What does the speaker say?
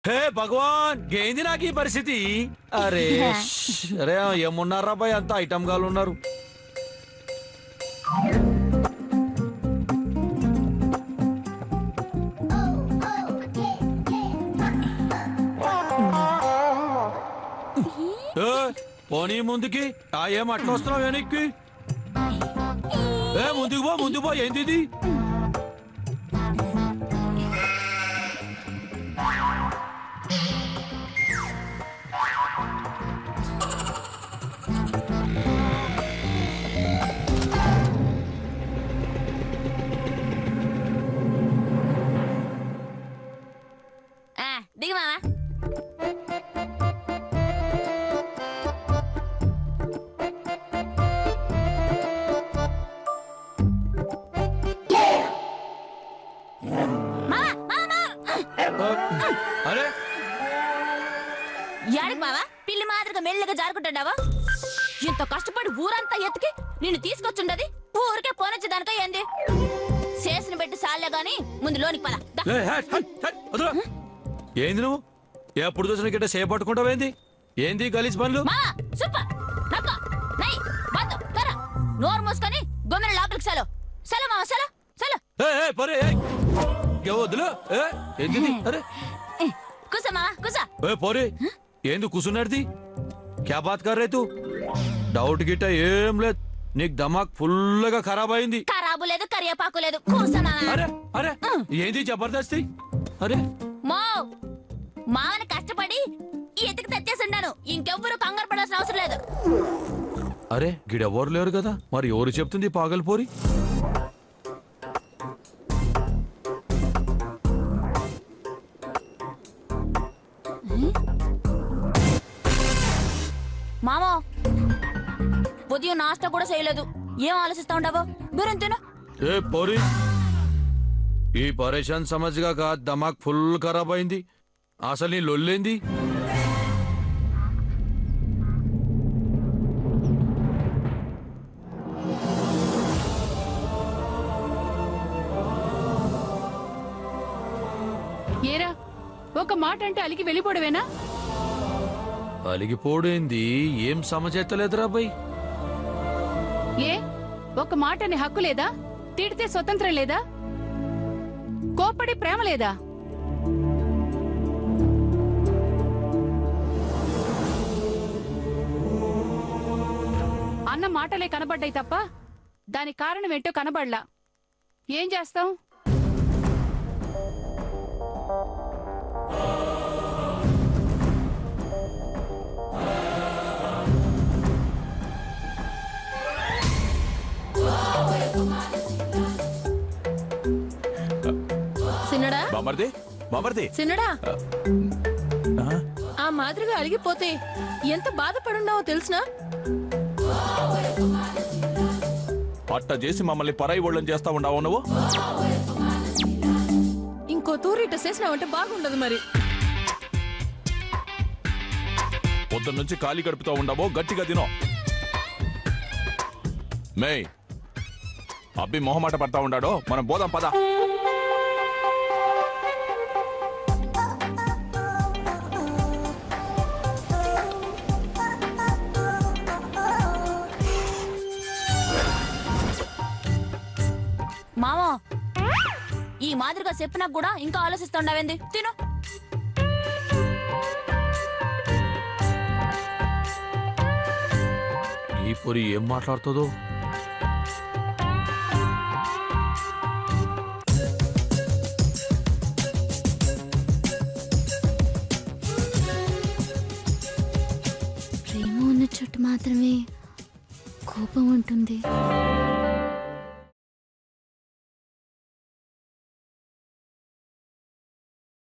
హే భగవాన్ ఏంది నాకు ఈ పరిస్థితి? అరే అరే ఏమున్నారా బాయ్, అంత ఐటమ్ గాలు ఉన్నారు. పోనీ ముందుకి ఏం అట్లా వస్తున్నావు వెనక్కి? ముందుకు పో ఏంది ఇది? దిగు మావా. అరే యాడికి మావా? పిల్లి మాదిరిగా మెల్లగా జారుకుంటాడావా? ఇంత కష్టపడి ఊరంతా ఎత్తుకి నిన్ను తీసుకొచ్చుండది ఊరికే పోనొచ్చేదానిక ఏంది? చేసిన పెట్టి సాలే గాని ముందు లోనికి పద. ఏంది నువ్వు ఎప్పుడు చూసిన గిట్ట చేపట్టుకుంటావేంది? ఏంది గలీజ్ పనులు? నోరు మూసుకొని గొమ్మెన లోపలికి సెలవు. సెలవు మావా, సెలవు సెలవు. కూసా మావా కూసా. పోరే ఏంది కూసున్నాడిది? క్యా బాత్ కర్ రే తూ? డౌట్ గిట్ట ఏం లేదు, నీకు దమాక్ ఫుల్ గా ఖరాబ్ అయింది. ఖరాబు లేదు, కరియాపాకు లేదు. కూసా మావా. అరే అరే ఏంది జబర్దస్తి? అరే మావని కష్టపడి ఎతికి తెచ్చేసిండాను. ఇంకెవ్వరు కంగారు పడాల్సిన అవసరం లేదు. అరే గిడెవ్వరు లేరు కదా, మరి ఎవరు చెప్తుంది పాగల్పోరి? మామో ఉదయం నాస్తా కూడా చేయలేదు. ఏం ఆలోచిస్తా ఉండవో? గురింతేనా? ఏ పోరి, ఈ పరేషాన్ సమజ్గా కా దమాక్ ఫుల్ ఖరాబ్ అయింది. అసలు నీ లొల్లేంది? ఏరా ఒక మాట అంటే అలిగి వెళ్ళిపోవడమేనా? అలిగిపోడేంది? ఏం సమచేత్తలేదురా బై. ఏ ఒక మాటని హక్కు లేదా? తిడితే స్వతంత్రం లేదా? కోపడి ప్రేమ లేదా? అన్న మాటలే కనబడ్డాయి తప్ప దాని కారణం ఏంటో కనబడలా. ఏం చేస్తాం? సిన్నడా సిన్నడా ఆ మాదిరిగా అలిగిపోతే ఎంత బాధపడున్నావో తెలుసునా? పట్ట చేసి మమ్మల్ని పరాయి ఒళ్ళం చేస్తా ఉండవు నువ్వు. ఇంకో తూరు ఇట్ట చేసినావంటే బాగుండదు. మరి పొద్దున్న నుంచి ఖాళీ గడుపుతూ ఉండవో గట్టిగా తినో. మే అబ్బి మొహమాట పడతా ఉండాడో మనం పోదాం పద. మామా ఈ మాదిరిగా చెప్పినా కూడా ఇంకా ఆలోచిస్తుండవేంది? తిను. ఈ పొరి ఏం మాట్లాడుతుందో? ప్రేమ ఉన్న చోటు మాత్రమే కోపం ఉంటుంది.